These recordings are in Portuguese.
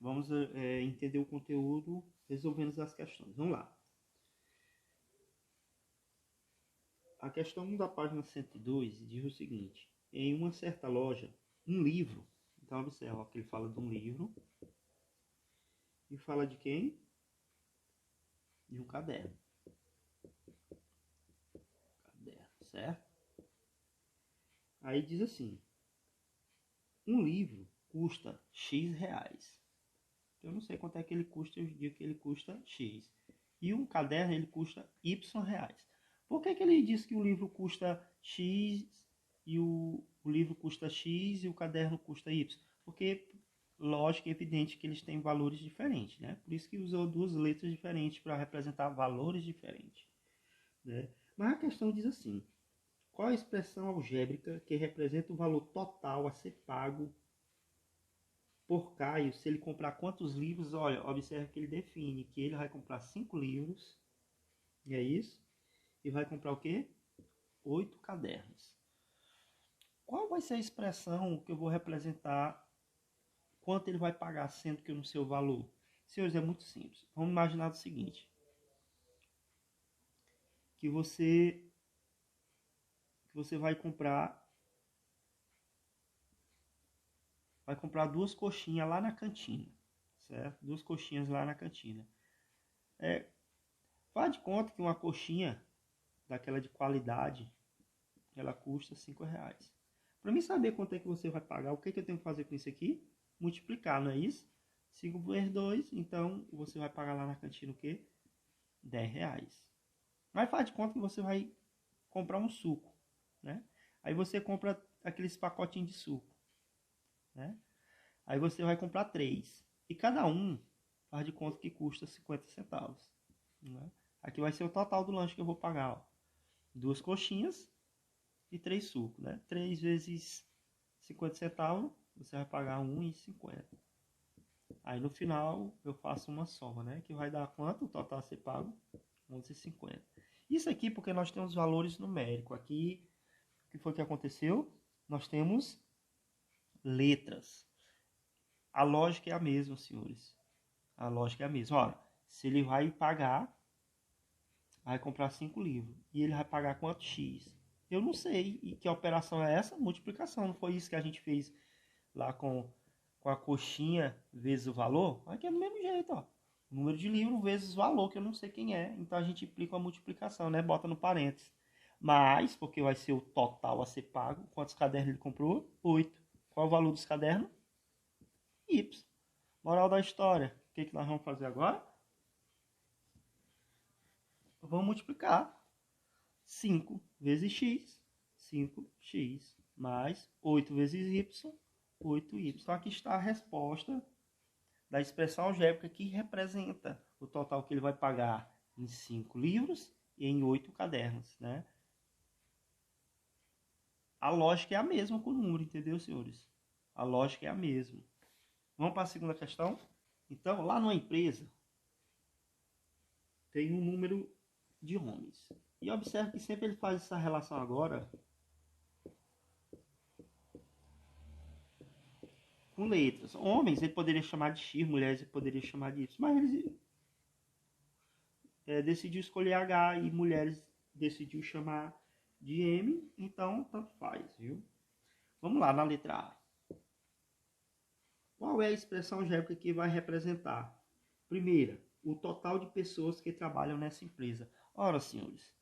Vamos entender o conteúdo resolvendo as questões. Vamos lá. A questão 1 da página 102 diz o seguinte: em uma certa loja, um livro. Então, observa que ele fala de um livro. E fala de quem? De um caderno. Certo? Aí diz assim: um livro custa X reais. Eu não sei quanto é que ele custa, eu digo que ele custa X. E um caderno ele custa Y reais. Por que ele diz que o livro custa X e o livro custa X e o caderno custa Y? Porque, lógico e evidente que eles têm valores diferentes, né? Por isso que usou duas letras diferentes para representar valores diferentes, né? Mas a questão diz assim: qual a expressão algébrica que representa o valor total a ser pago por Caio se ele comprar quantos livros? Olha, observe que ele define que ele vai comprar 5 livros, e é isso, e vai comprar o quê? 8 cadernos. Qual vai ser a expressão que eu vou representar quanto ele vai pagar, sendo que no seu valor? Senhores, é muito simples. Vamos imaginar o seguinte, que você vai comprar duas coxinhas lá na cantina, certo? Duas coxinhas lá na cantina. Faz de conta que uma coxinha daquela de qualidade, ela custa 5 reais. Para mim saber quanto é que você vai pagar, o que eu tenho que fazer com isso aqui? Multiplicar, não é isso? 5 vezes 2, então você vai pagar lá na cantina o quê? 10 reais. Mas faz de conta que você vai comprar um suco, né? Aí você compra aqueles pacotinhos de suco, né? Aí você vai comprar 3. E cada um faz de conta que custa 50 centavos. Né? Aqui vai ser o total do lanche que eu vou pagar. Ó. 2 coxinhas e 3 sucos. Né? 3 vezes 50 centavos, você vai pagar 1,50. Aí no final eu faço uma soma, né? Que vai dar quanto o total a ser pago? 11,50. Isso aqui porque nós temos valores numéricos. Aqui, o que foi que aconteceu? Nós temos letras. A lógica é a mesma, senhores. A lógica é a mesma. Ora, se ele vai pagar, vai comprar 5 livros. E ele vai pagar quanto? X. Eu não sei. E que operação é essa? Multiplicação. Não foi isso que a gente fez lá com a coxinha vezes o valor? Aqui é do mesmo jeito, ó. O número de livros vezes o valor, que eu não sei quem é. Então a gente aplica a multiplicação, né? Bota no parênteses. Mas, porque vai ser o total a ser pago. Quantos cadernos ele comprou? 8. Qual é o valor dos cadernos? Y. Moral da história. O que nós vamos fazer agora? Vamos multiplicar 5 vezes x, 5x, mais 8 vezes y, 8y. Então aqui está a resposta da expressão algébrica que representa o total que ele vai pagar em 5 livros e em 8 cadernos, né? A lógica é a mesma com o número, entendeu, senhores? A lógica é a mesma. Vamos para a segunda questão? Então, lá numa empresa, tem um número de homens. E observe que sempre ele faz essa relação agora com letras. Homens ele poderia chamar de X, mulheres ele poderia chamar de Y, mas ele decidiu escolher H e mulheres decidiu chamar de M, então tanto faz, viu? Vamos lá, na letra A. Qual é a expressão algébrica que vai representar? Primeira, o total de pessoas que trabalham nessa empresa. Ora, senhores,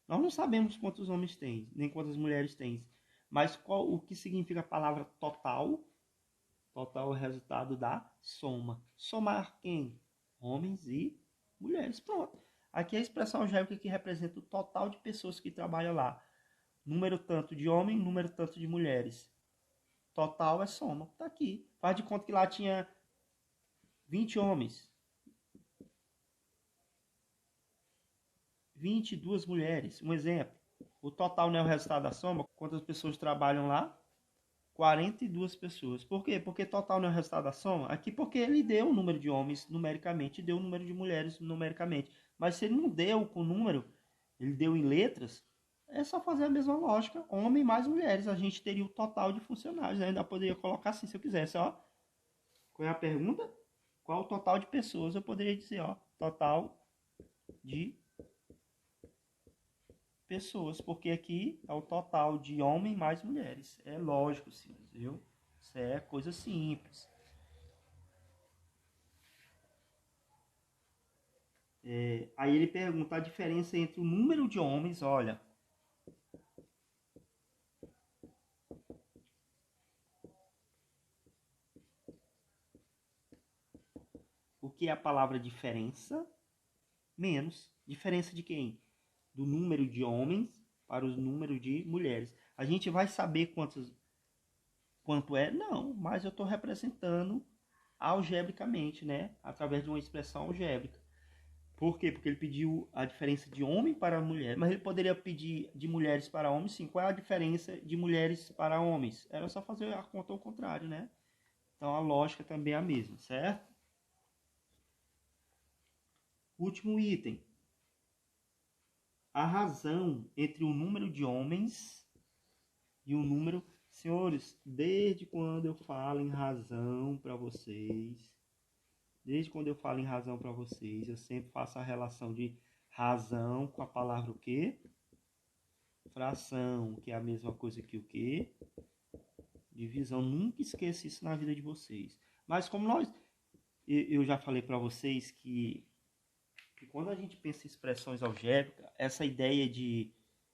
nós não sabemos quantos homens tem, nem quantas mulheres tem, mas o que significa a palavra total? Total é o resultado da soma. Somar quem? Homens e mulheres. Pronto. Aqui é a expressão algébrica que representa o total de pessoas que trabalham lá. Número tanto de homens, número tanto de mulheres. Total é soma. Está aqui. Faz de conta que lá tinha 20 homens. 22 mulheres. Um exemplo. O total não é o resultado da soma. Quantas pessoas trabalham lá? 42 pessoas. Por quê? Porque total não é o resultado da soma? Aqui porque ele deu o número de homens numericamente e deu o número de mulheres numericamente. Mas se ele não deu com número, ele deu em letras, é só fazer a mesma lógica. Homem mais mulheres. A gente teria o total de funcionários. Eu ainda poderia colocar assim se eu quisesse. Ó. Qual é a pergunta? Qual o total de pessoas? Eu poderia dizer, ó, total de pessoas, porque aqui é o total de homens mais mulheres. É lógico, sim, viu? Isso é coisa simples. Aí ele pergunta a diferença entre o número de homens, olha. O que é a palavra diferença? Menos. Diferença de quem? Do número de homens para o número de mulheres. A gente vai saber quanto é? Não, mas eu estou representando algebricamente, né? Através de uma expressão algébrica. Por quê? Porque ele pediu a diferença de homem para mulher, mas ele poderia pedir de mulheres para homens, sim. Qual é a diferença de mulheres para homens? Era só fazer a conta ao contrário, né? Então a lógica também é a mesma, certo? Último item. A razão entre o número de homens e o número... Senhores, desde quando eu falo em razão para vocês, eu sempre faço a relação de razão com a palavra o quê? Fração, que é a mesma coisa que o quê? Divisão. Nunca esqueça isso na vida de vocês. Mas como eu já falei para vocês que quando a gente pensa em expressões algébricas, essa ideia de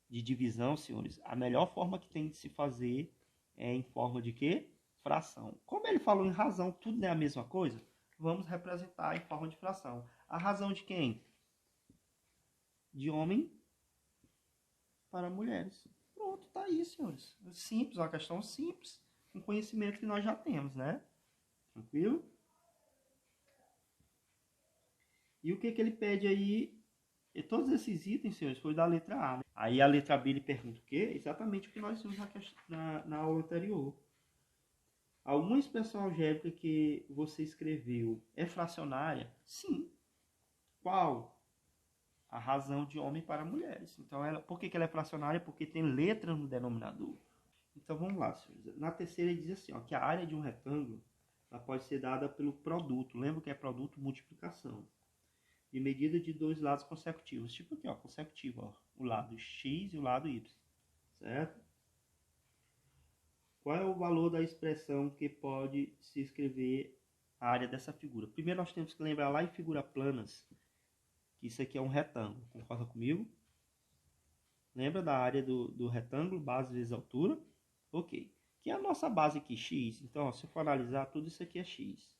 divisão, senhores, a melhor forma que tem de se fazer é em forma de quê? Fração. Como ele falou em razão, tudo é a mesma coisa, vamos representar em forma de fração. A razão de quem? De homem para mulheres. Pronto, tá aí, senhores. Simples, uma questão simples, com conhecimento que nós já temos, né? Tranquilo? E o que ele pede aí? E todos esses itens, senhores, foi da letra A, né? Aí a letra B ele pergunta o quê? Exatamente o que nós vimos na aula anterior. Alguma expressão algébrica que você escreveu é fracionária? Sim. Qual? A razão de homem para mulheres. Então, por que ela é fracionária? Porque tem letra no denominador. Então, vamos lá, senhores. Na terceira ele diz assim, ó, que a área de um retângulo ela pode ser dada pelo produto. Lembra que é produto multiplicação. De medida de dois lados consecutivos. Tipo aqui, ó, consecutivo, ó. O lado x e o lado y. Certo? Qual é o valor da expressão que pode se escrever a área dessa figura? Primeiro nós temos que lembrar lá em figura planas que isso aqui é um retângulo. Concorda comigo? Lembra da área do retângulo, base vezes altura? Ok. Que é a nossa base aqui, x. Então, ó, se eu for analisar, tudo isso aqui é x.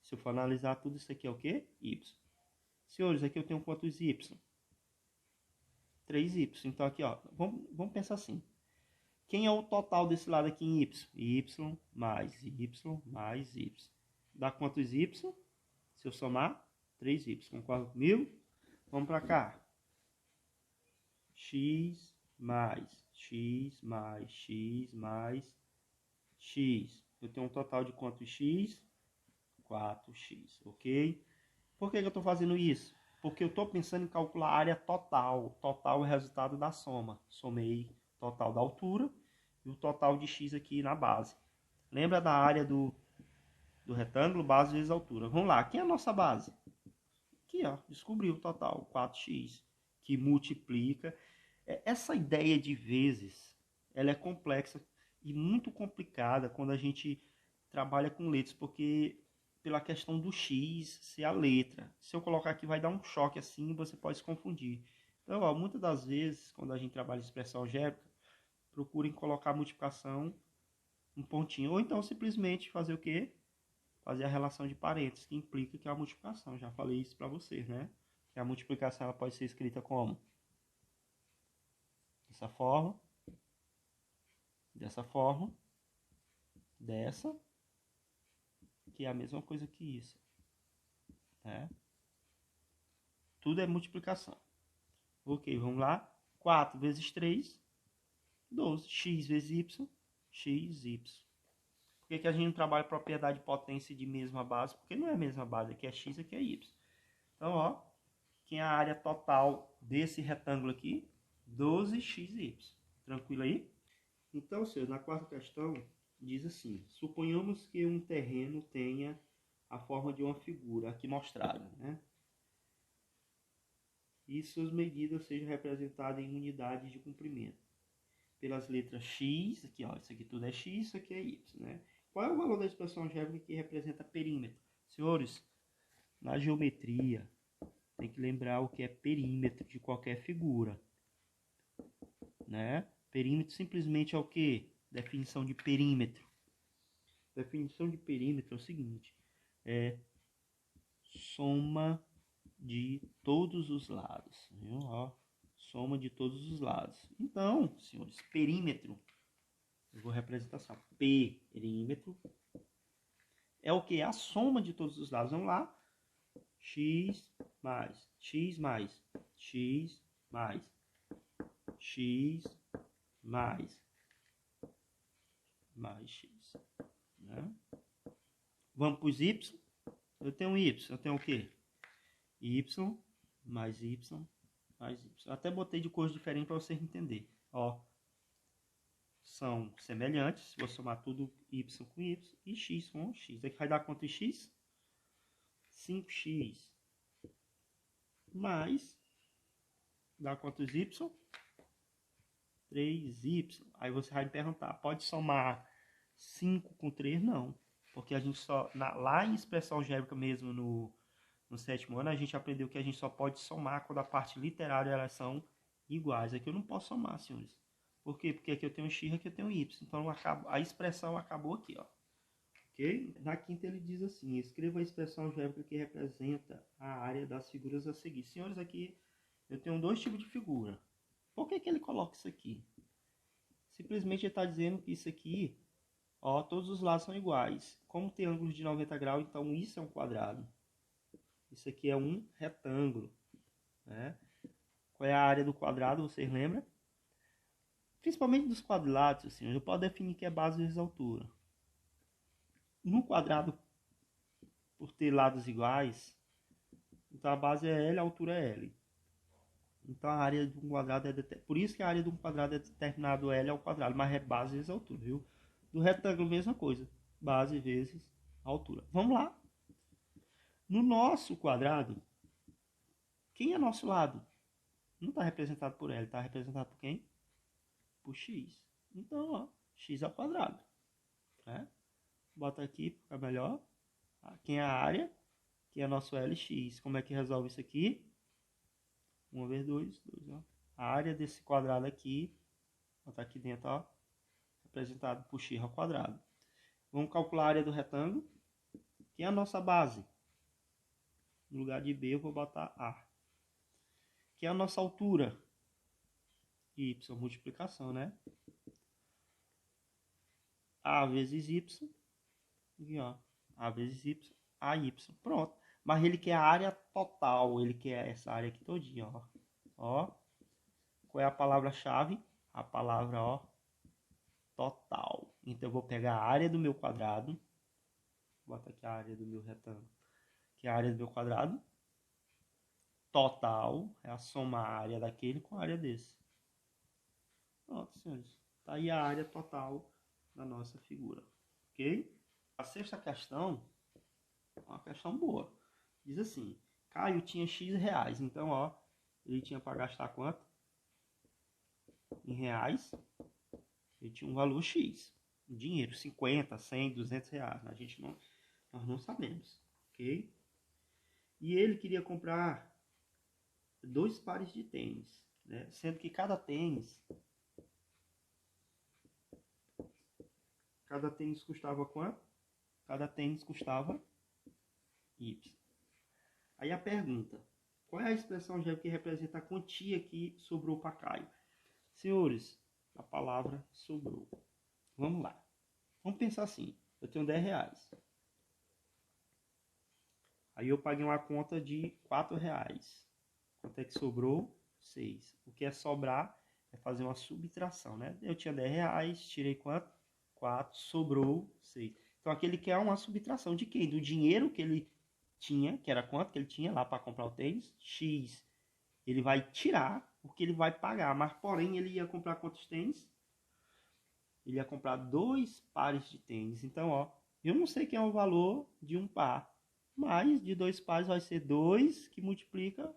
Se eu for analisar, tudo isso aqui é o quê? Y. Senhores, aqui eu tenho quantos y? 3y. Então, aqui, ó, vamos pensar assim. Quem é o total desse lado aqui em y? Y mais y mais y. Dá quantos y? Se eu somar, 3y. Concorda comigo? Vamos para cá. X mais x mais x mais x. Eu tenho um total de quantos x? 4x, ok? Por que eu estou fazendo isso? Porque eu estou pensando em calcular a área total. Total é o resultado da soma. Somei o total da altura e o total de x aqui na base. Lembra da área do retângulo, base vezes altura. Vamos lá, quem é a nossa base? Aqui, ó, descobri o total, 4x, que multiplica. Essa ideia de vezes, ela é complexa e muito complicada quando a gente trabalha com letras, porque pela questão do x ser a letra. Se eu colocar aqui vai dar um choque assim e você pode se confundir. Então, ó, muitas das vezes, quando a gente trabalha em expressão algébrica, procurem colocar a multiplicação um pontinho. Ou então simplesmente fazer o quê? Fazer a relação de parênteses, que implica que é a multiplicação. Já falei isso para vocês, né? Que a multiplicação ela pode ser escrita como? Dessa forma, dessa, que é a mesma coisa que isso, né? Tudo é multiplicação. Ok, vamos lá. 4 vezes 3, 12. X vezes y, x, y. Por que a gente não trabalha propriedade de potência de mesma base? Porque não é a mesma base. Aqui é x, aqui é y. Então, ó, quem é a área total desse retângulo aqui? 12xy. Tranquilo aí? Então, senhores, na quarta questão, diz assim: suponhamos que um terreno tenha a forma de uma figura aqui mostrada, né? E suas medidas sejam representadas em unidades de comprimento. Pelas letras X, aqui ó, isso aqui tudo é X, isso aqui é Y, né? Qual é o valor da expressão algébrica que representa perímetro? Senhores, na geometria, tem que lembrar o que é perímetro de qualquer figura, né? Perímetro simplesmente é o que? Definição de perímetro. Definição de perímetro é o seguinte, é soma de todos os lados, viu? Ó, soma de todos os lados. Então, senhores, perímetro, eu vou representar assim, perímetro é o que? A soma de todos os lados. Vamos lá. X mais, X mais, X mais, X mais X. Né? Vamos para os Y. Eu tenho Y. Eu tenho o quê? Y mais Y mais Y. Eu até botei de cores diferentes para vocês entenderem. Ó, são semelhantes. Vou somar tudo Y com Y e X com X. Aqui vai dar quanto em X? 5x mais dá quantos Y? 3y. Aí você vai me perguntar, pode somar 5 com 3? Não, porque a gente só, lá em expressão algébrica mesmo, no sétimo ano, a gente aprendeu que a gente só pode somar quando a parte literária elas são iguais. Aqui eu não posso somar, senhores. Por quê? Porque aqui eu tenho x, aqui eu tenho y. Então a expressão acabou aqui, ó. Ok? Na quinta ele diz assim, escreva a expressão algébrica que representa a área das figuras a seguir. Senhores, aqui eu tenho dois tipos de figura. Por que ele coloca isso aqui? Simplesmente ele está dizendo que isso aqui, ó, todos os lados são iguais. Como tem ângulos de 90 graus, então isso é um quadrado. Isso aqui é um retângulo. Né? Qual é a área do quadrado, vocês lembram? Principalmente dos quadriláteros, assim, eu posso definir que é base vezes altura. No quadrado, por ter lados iguais, então a base é L, a altura é L. Então a área de um quadrado é... Por isso que a área de um quadrado é determinado L ao quadrado, mas é base vezes altura, viu? Do retângulo, mesma coisa. Base vezes altura. Vamos lá. No nosso quadrado, quem é nosso lado? Não está representado por L, está representado por quem? Por X. Então, ó, X ao quadrado. Né? Bota aqui para ficar melhor. Quem é a área? Que é nosso LX. Como é que resolve isso aqui? 1 vezes 2, 2, ó. A área desse quadrado aqui, botar aqui dentro, ó, representado por x ao quadrado. Vamos calcular a área do retângulo. Quem é a nossa base? No lugar de B eu vou botar A. Que é a nossa altura? Y, multiplicação, né? A vezes Y. E, ó, A vezes Y, AY. Pronto. Mas ele quer a área total. Ele quer essa área aqui todinha, ó. Ó. Qual é a palavra-chave? A palavra, ó, total. Então eu vou pegar a área do meu quadrado. Bota aqui a área do meu retângulo. Que é a área do meu quadrado. Total é a soma a área daquele com a área desse. Pronto, senhores. Tá aí a área total da nossa figura. Ok? A sexta questão é uma questão boa. Diz assim, Caio tinha X reais. Então, ó, ele tinha para gastar quanto? Em reais. Ele tinha um valor X. Dinheiro, 50, 100, 200 reais. Nós não sabemos. Ok? E ele queria comprar 2 pares de tênis, né? Sendo que cada tênis custava quanto? Cada tênis custava Y. Aí a pergunta, qual é a expressão algébrica que representa a quantia que sobrou para Caio? Senhores, a palavra sobrou. Vamos lá. Vamos pensar assim, eu tenho 10 reais. Aí eu paguei uma conta de 4 reais. Quanto é que sobrou? 6. O que é sobrar é fazer uma subtração, né? Eu tinha 10 reais, tirei quanto? 4, sobrou 6. Então aqui ele quer uma subtração de quem? Do dinheiro que ele tinha, que era quanto que ele tinha lá para comprar o tênis? X. Ele vai tirar o que ele vai pagar, mas porém ele ia comprar quantos tênis? Ele ia comprar 2 pares de tênis. Então, ó, eu não sei quem é o valor de um par. mais de 2 pares vai ser 2 que multiplica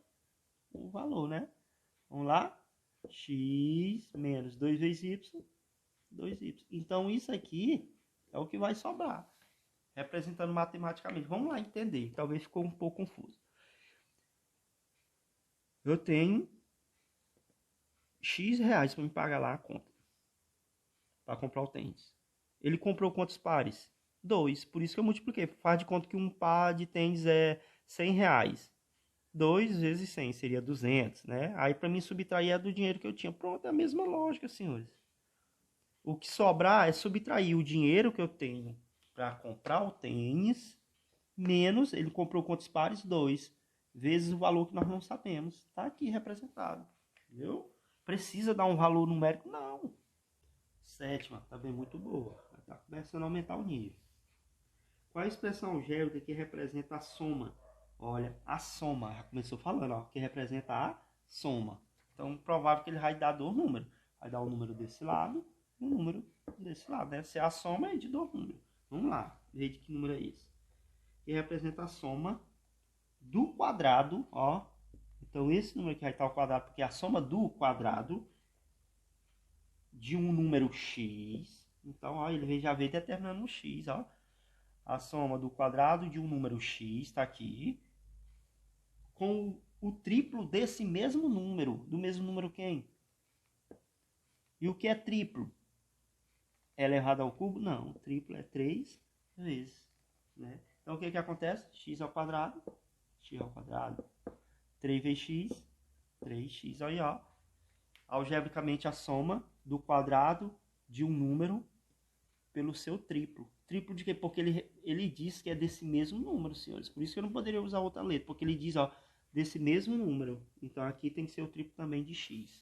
o valor, né? Vamos lá? X menos 2 vezes Y, 2Y. Então, isso aqui é o que vai sobrar, representando matematicamente. Vamos lá entender, talvez ficou um pouco confuso. Eu tenho X reais para me pagar lá a conta, para comprar o tênis. Ele comprou quantos pares? 2, por isso que eu multipliquei. Faz de conta que um par de tênis é 100 reais. 2 vezes 100 seria 200, né? Aí para mim subtrair é do dinheiro que eu tinha. Pronto, é a mesma lógica, senhores. O que sobrar é subtrair o dinheiro que eu tenho para comprar o tênis, menos, ele comprou quantos pares? 2, vezes o valor que nós não sabemos. Está aqui representado, entendeu? Precisa dar um valor numérico? Não. Sétima, também muito boa. Está começando a aumentar o nível. Qual a expressão algébrica que representa a soma? Olha, a soma, já começou falando, ó, que representa a soma. Então, provável que ele vai dar dois números. Vai dar o número desse lado e o número desse lado, né? Se a soma é de dois números. Vamos lá, ver de que número é esse. Que representa a soma do quadrado, ó. Então, esse número aqui vai estar ao quadrado, porque é a soma do quadrado de um número x. Então, ó, ele já veio determinando um x, ó. A soma do quadrado de um número x, está aqui, com o triplo desse mesmo número. Do mesmo número quem? E o que é triplo? É elevado ao cubo? Não, triplo é 3 vezes, né? Então, o que acontece? X ao quadrado, 3 vezes x, 3x, aí, ó. Algebricamente, a soma do quadrado de um número pelo seu triplo. Triplo de quê? Porque ele diz que é desse mesmo número, senhores. Por isso que eu não poderia usar outra letra, porque ele diz, ó, desse mesmo número. Então, aqui tem que ser o triplo também de x.